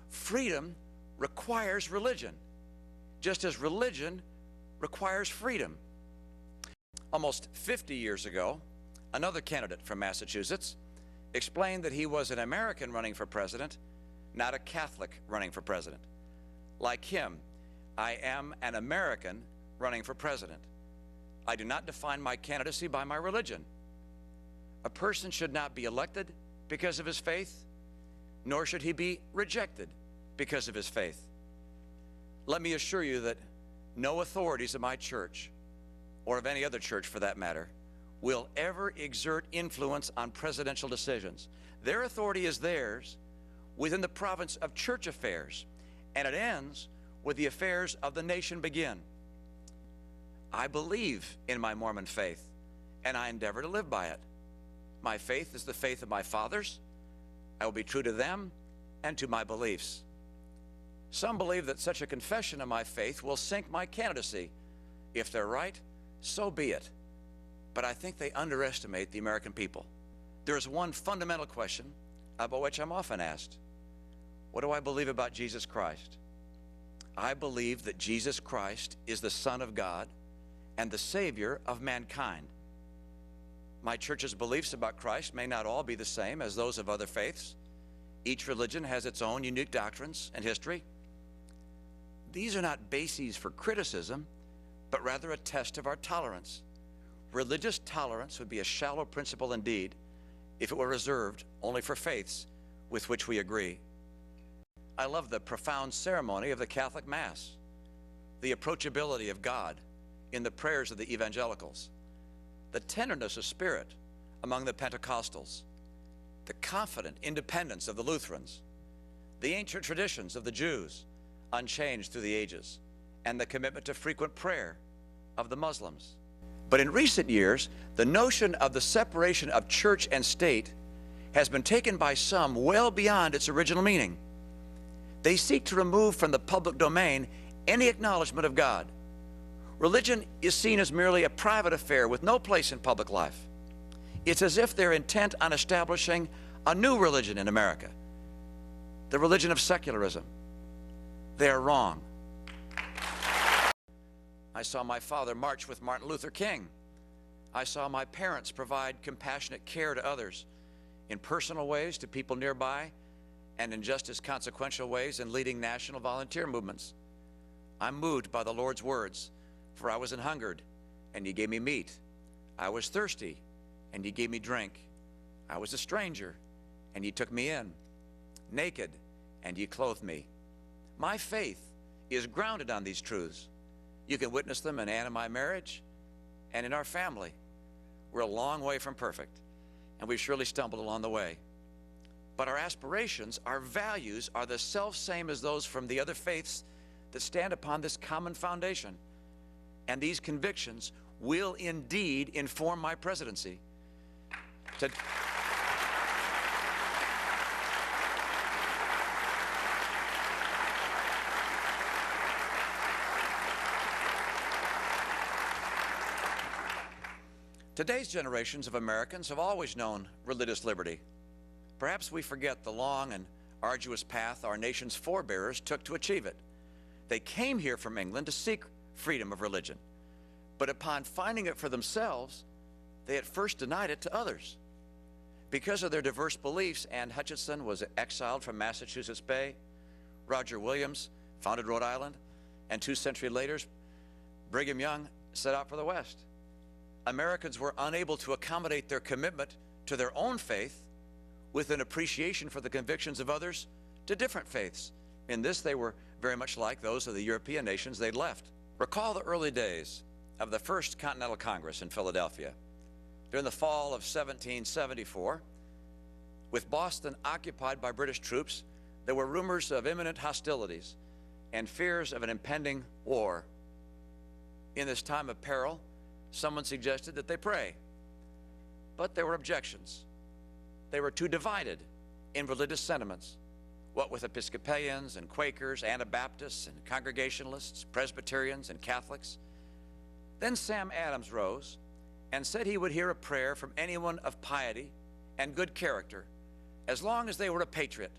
freedom requires religion, just as religion requires freedom. Almost 50 years ago, another candidate from Massachusetts explained that he was an American running for president, not a Catholic running for president. Like him, I am an American running for president. I do not define my candidacy by my religion. A person should not be elected because of his faith, nor should he be rejected because of his faith. Let me assure you that no authorities of my church, or of any other church for that matter, will ever exert influence on presidential decisions. Their authority is theirs within the province of church affairs, and it ends where the affairs of the nation begin. I believe in my Mormon faith, and I endeavor to live by it. My faith is the faith of my fathers. I will be true to them and to my beliefs. Some believe that such a confession of my faith will sink my candidacy. If they're right, so be it. But I think they underestimate the American people. There is one fundamental question about which I'm often asked. What do I believe about Jesus Christ? I believe that Jesus Christ is the Son of God and the Savior of mankind. My church's beliefs about Christ may not all be the same as those of other faiths. Each religion has its own unique doctrines and history. These are not bases for criticism, but rather a test of our tolerance. Religious tolerance would be a shallow principle indeed if it were reserved only for faiths with which we agree. I love the profound ceremony of the Catholic Mass, the approachability of God in the prayers of the evangelicals, the tenderness of spirit among the Pentecostals, the confident independence of the Lutherans, the ancient traditions of the Jews, unchanged through the ages, and the commitment to frequent prayer of the Muslims. But in recent years, the notion of the separation of church and state has been taken by some well beyond its original meaning. They seek to remove from the public domain any acknowledgement of God. Religion is seen as merely a private affair with no place in public life. It's as if they're intent on establishing a new religion in America, the religion of secularism. They're wrong. I saw my father march with Martin Luther King. I saw my parents provide compassionate care to others in personal ways to people nearby, and in just as consequential ways in leading national volunteer movements. I'm moved by the Lord's words, for I was an hungered, and ye gave me meat. I was thirsty, and ye gave me drink. I was a stranger, and ye took me in. Naked, and ye clothed me. My faith is grounded on these truths. You can witness them in Ann and my marriage and in our family. We're a long way from perfect, and we've surely stumbled along the way. But our aspirations, our values are the self-same as those from the other faiths that stand upon this common foundation. And these convictions will indeed inform my presidency. Today's generations of Americans have always known religious liberty. Perhaps we forget the long and arduous path our nation's forebears took to achieve it. They came here from England to seek freedom of religion, but upon finding it for themselves, they at first denied it to others. Because of their diverse beliefs, Anne Hutchinson was exiled from Massachusetts Bay, Roger Williams founded Rhode Island, and 2 centuries later, Brigham Young set out for the West. Americans were unable to accommodate their commitment to their own faith with an appreciation for the convictions of others to different faiths. In this, they were very much like those of the European nations they'd left. Recall the early days of the First Continental Congress in Philadelphia. During the fall of 1774, with Boston occupied by British troops, there were rumors of imminent hostilities and fears of an impending war. In this time of peril, someone suggested that they pray, but there were objections. They were too divided in religious sentiments, what with Episcopalians and Quakers, Anabaptists and Congregationalists, Presbyterians and Catholics. Then Sam Adams rose and said he would hear a prayer from anyone of piety and good character, as long as they were a patriot.